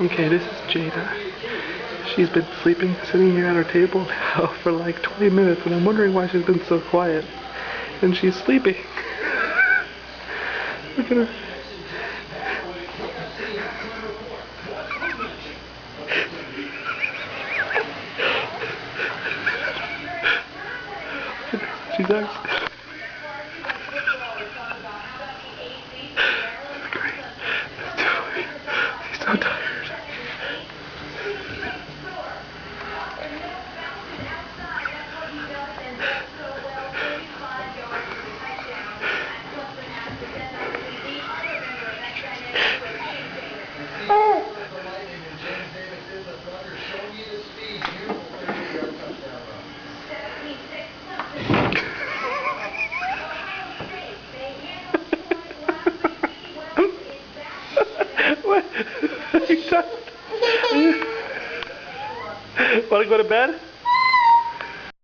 Okay, this is Jada. She's been sleeping, sitting here at her table now for like 20 minutes, and I'm wondering why she's been so quiet. And she's sleeping. Look at her. She's actually... That's great. That's too funny. She's so tired. What? Want to go to bed?